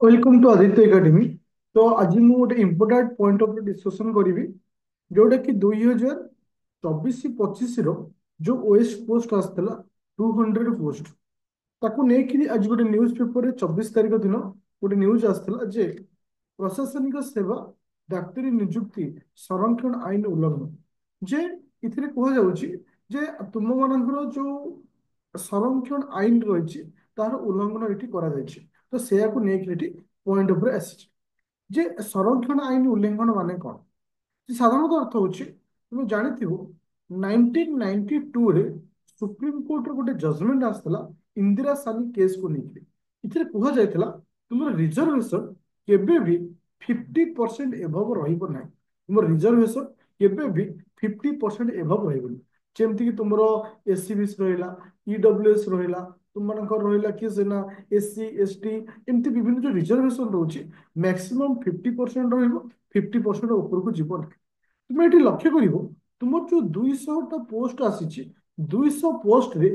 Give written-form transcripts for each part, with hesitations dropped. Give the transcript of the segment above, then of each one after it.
Welcome to Aditya academy. तो आज मु गोटे इम्पोर्टाट पॉइंट ऑफ डिस्कशन करी जोटा कि 2024-25 रो जो ओएस पोस्ट आसला 200 पोस्ट ताकू नेकिरी आज गोटे न्यूज पेपर रे 24 तारिख दिन गोटे न्यूज आसला जे प्रशासनिक सेवा डाक्तरी नियुक्ति संरक्षण आईन उल्लंघन जे इथिरे कहा जाउची जे तुम मानकर जो संरक्षण आईन रही तार उल्लंघन एटी करा जायछि। तो सेया को नेकिरी एटी पॉइंट ऊपर आसी जे संरक्षण आईन उल्लंघन माने कौन जे साधारणतः अर्थ होची तुम जानिथिबो 1992 रे सुप्रीम कोर्ट रो गोटे जजमेंट आसला इंदिरा सानी केस को लेकर इथिरे कहा जायतला तुमर रिजर्वेशन केबे भी 50% एभव रहिबो नाही। तुमर रिजर्वेशन केबे भी 50% एभव रहिबो जेमति कि तुमरो एससीबीस रहिला ईडब्ल्यूएस रहिला तुमମାନଙ୍କର ରହିଲା କି ସେନା एससी एसटी एमती विभिन्न जो रिजर्वेशन रोचे मैक्सिमम 50% रहिबो 50% ऊपर जीव ना। तुम ये लक्ष्य कर तुम जो 200 पोस्ट आसी 200 पोस्ट रे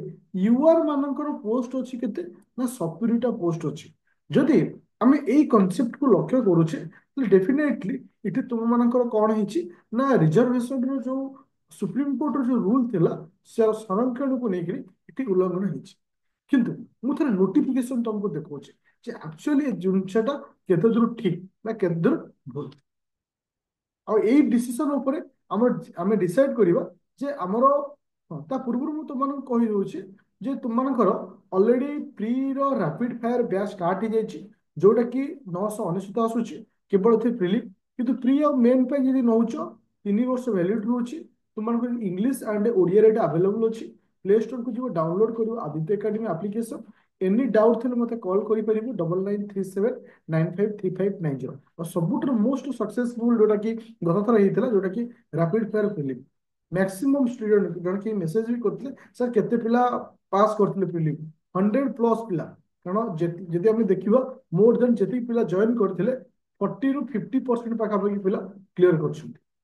यूआर मानकर पोस्ट अच्छी केते ना 70टा पोस्ट अच्छी। जदि आम यही कनसेप्ट को लक्ष्य करुचे डेफिनेटली इटे तुम मानकर कौन है ना रिजर्वेशन रो जो सुप्रीम कोर्ट जो रूल थिला से संरक्षण को लेकर इटे उल्लंघन है। किंतु मु थोड़ा नोटिफिकेशन तुमको देखो जे एक्चुअली जिनसा केते दूर ठीक ना केते दूर भूल ଆଉ ଏଇ ଡିସିସନ ଉପରେ ଆମେ ଡିସାଇଡ କରିବା ଯେ ଆମର ହଁ ତା ପୂର୍ବରୁ ମୁଁ ତୁମମାନଙ୍କୁ କହିଦେଉଛି ଯେ ତୁମମାନଙ୍କର ଅଲରେଡି ପ୍ରି ର ରାପିଡ ଫାୟାର ବ୍ୟାଚ୍ ଷ୍ଟାର୍ଟ ହେଇଯାଇଛି ଯୋଉଟା କି 999 ଆସୁଛି କେବଳ ଏଥିରେ ପ୍ରିଲିମ୍। କିନ୍ତୁ ପ୍ରି ଆଉ ମେନ୍ ପାଇଁ ଯଦି ନଉଛ 3 ବର୍ଷ ଭ୍ୟାଲିଡିଟି ରହୁଛି। ତୁମମାନଙ୍କର ଇଂଲିଶ ଆଣ୍ଡ ଓଡ଼ିଆରେ ଏଇଟା ଆଭେଲେବୁଲ ଅଛି। ପ୍ଲେ ଷ୍ଟୋରକୁ ଯିବ ଡାଉନଲୋଡ କରିବ Aditya academy application. Any doubt ଥିଲେ ମୋତେ କଲ୍ କରିପାରିବ 9937953590 और सबुठ मोस्ट सक्सेसफुल जोटा कि गत थर होता जोटा कि rapid fire prelim maximum student जन कि मेसेज भी करते सर केते पिला पास करते प्रिलिम 100+ पिला कारण जदि आम देखा मोर देन जी पिला जॉइन करते 40 ରୁ 50% पाखापाखि पिला क्लीयर कर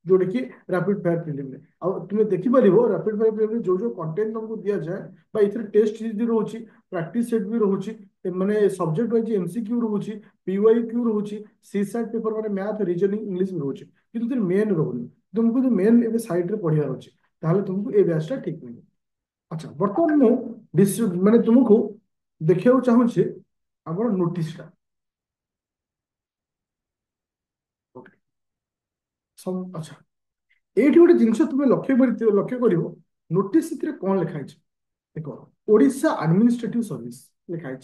जोटा कि रैपिड फायर प्रिलिम में तुम्हें देखिपर रैपिड फायर प्रिलिम जो कंटेंट तुमको दि जाए टेस्ट सीरीज रोचे प्रैक्टिस सेट भी रोचे माने सब्जेक्ट वाइज एमसीक्यू रोचे पीवाई क्यू रोचे सी सैट पेपर माने मैथ रीजनिंग इंग्लिश भी रोचे किंतु मेन रोनी तुमको जो मेन ए साइड रे पढ़ियार अच्छे ताहले तुमको ए बैचटा ठीक मिले। अच्छा बर्तमान मु माने तुमको देखिया चाहूचे हमर नोटिसटा सब। अच्छा एठी गोटे जिनस तुम लक्ष्य कर नोटिस कौन लिखाई देख ओडिशा एडमिनिस्ट्रेटिव सर्विस लिखाई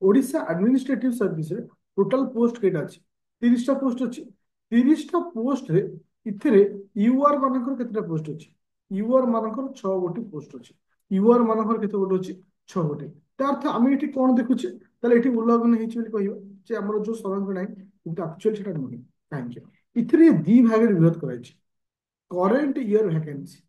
ओडिशा एडमिनिस्ट्रेटिव सर्विस रे टोटल पोस्ट केटा अछि 30टा पोस्ट अछि। 30टा पोस्ट रे इथिरे यूआर मानकर केतेटा पोस्ट अछि यूआर मानकर 6 गोटी पोस्ट अछि यूआर मानकर केते गोटी अछि 6 गोटी। त अर्थ आमे एठी कोन देखुचे ताले एठी उल्लंघन हेछि बोली कहिबा जे हमर जो संरक्षण नाही किंतु एक्चुअली सेटा नहि काहे इथिरे दी भागे विरोध कराइछि करेंट ईयर वैकेंसी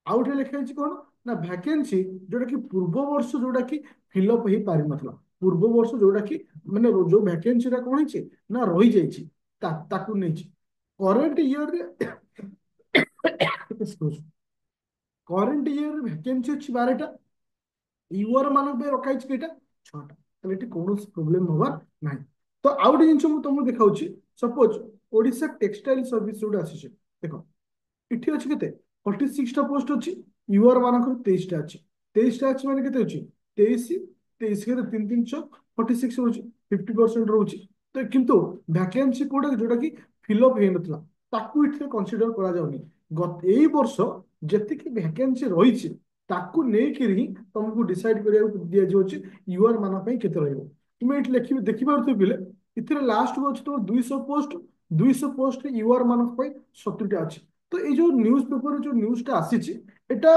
आउ टे लिखा है कौन ना वैकेंसी जोटा कि पूर्व वर्ष जोटा कि फिलअप हो पारि नथला पूर्व वर्ष जोटा कि माने जो वैकेंसी रा कौन है ना रही जाइछि ताकू नहीं करेंट ईयर रे करेंट ईयर वैकेंसी अछि 12टा यूआर मान पे रखाई केटा 6टा तले एटी कोनो प्रॉब्लम होबा नाही। तो आउ टे जिंस मु तुमको देखाउछि सपोज ओडिशा टेक्सटाइल सर्विस जोटा आसी देखो इठी अछि केते 46टा पोस्ट अछि यूआर मानकर 23टा अछि 23टा अछि माने केते अछि 23 23 के 3 3 6 46 होछि 50% रहउछि। तो किंतु वैकेंसी कोडा जोटा कि फिलअप हे नथला ताकू इथे कंसीडर करा जाउनी गत एई वर्ष जेतिकी वैकेंसी रहिछि ताकू नै किरि तुमको डिसाइड करिया दिया जोछि यूआर माना पई केते रहइबो। तुम एठी लेखि देखि पारथि बिले इथे लास्ट को अछि तो 200 पोस्ट 200 पोस्ट यूआर मानक पई 70टा अछि। तो ये जो न्यूज पेपर जो न्यूजटा आसीची एटा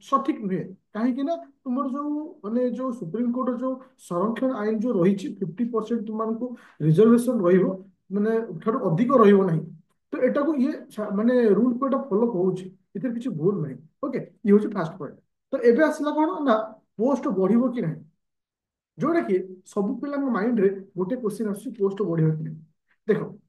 सठिक नुहे कहीं ना तुम जो माने जो सुप्रीम कोर्ट जो संरक्षण आईन जो रही 50% तुमको रिजर्वेशन रहिबो माने ठार अधिक रहिबो नहीं। तो एटा को ये माने रूल को एटा फॉलो होउची इधर किसी भूल नहीं। ओके ये होची फास्ट पॉइंट। तो एबे आसला कोन ना पोस्ट बढ़िबो कि नहीं जोटा कि सब पिला माइंड रे गोटे क्वेश्चन आसी पोस्ट बढ़िबो कि नहीं। देखो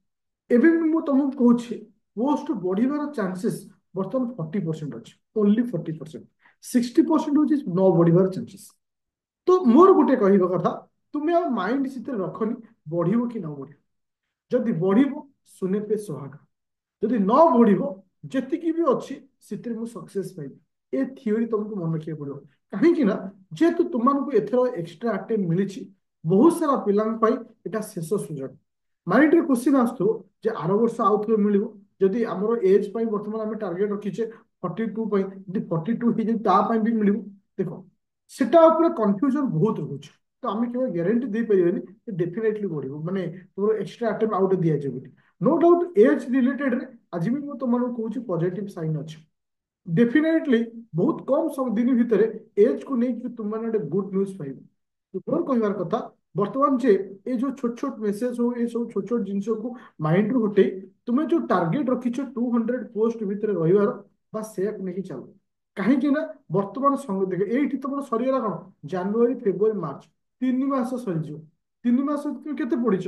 एबे भी मु तुमको कहूची पोस्ट बढ़िबार चांसेस बर्तमान 40% अच्छी ओनली 40% 60% हूँ न बढ़िबार चांसेस। तो मोर गोटे कहवा कथा तुम आ माइंड से रखनी बढ़िबो कि न बढ़िबो। जदि बढ़िबो शून्य पे सुहागा, जदि न बढ़िबो जेतिकी भी अच्छी सितिर मु सक्सेस पाइबी। ए थियोरी तुमको मन रखिया पड़ो। कहीं ना जेहेतु तुमको एथर एक्स्ट्रा अटेम्प्ट मिली, बहुत सारा पिलांग पाई एटा शेष सुजोग। माइंड रे क्वेश्चन आसतो जे आर वर्ष आउ थे मिलिबो, जदि हमर एज पाई वर्तमान आम टार्गेट रखीचे 42 पाई, जदि 42 ही जदि ता पाई भी मिलिबो, देखो सेटा ऊपर कंफ्यूजन बहुत रोचे। तो आम केवल ग्यारंटी दे परिबेनी कि डेफिनेटली बढ़िबो, माने तोर एक्स्ट्रा अटेम्प्ट आउट दिया जे। नो डाउट एज रिलेटेड रे आज भी मैं तुम कहूँ पॉजिटिव साइन अच्छे। डेफिनेटली बहुत कम सब दिन भितर एज को लेकिन तुम मैंने गुड न्यूज पाइब। मोर कहबार कथा बर्तमान जे ये जो छोट छोट मेसेज हो, ये सब छोट छोट जिन को माइंड रू हटे, तुम्हें जो टार्गेट रखीच 200 पोस्ट भितर रही बस से नहीं चलो। कहीं ना बर्तमान संग देख ये तुम सरीगला कौन जनवरी फेब्रुआरी मार्च 3 मास सरीज। 3 मास तुम के पढ़ीच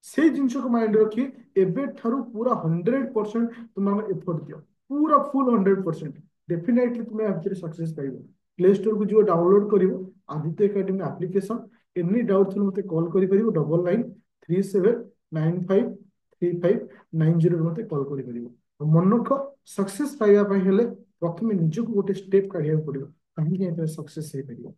से जिन को माइंड रखी एबे ठारू पूरा 100% तुम एफर्ट दियो, पूरा फुल 100%। डेफिनेटली तुम्हें भितर सक्सेस पाइब। प्ले स्टोर को जो डाउनलोड कर Aditya academy application. Any doubt थी मत कॉल कर 9937953590 मत कॉल कर। मन रख सक्सेस पाइबा प्रथम निजक गोटे स्टेप काढ़ पड़ो, कहीं सक्सेस हो पार।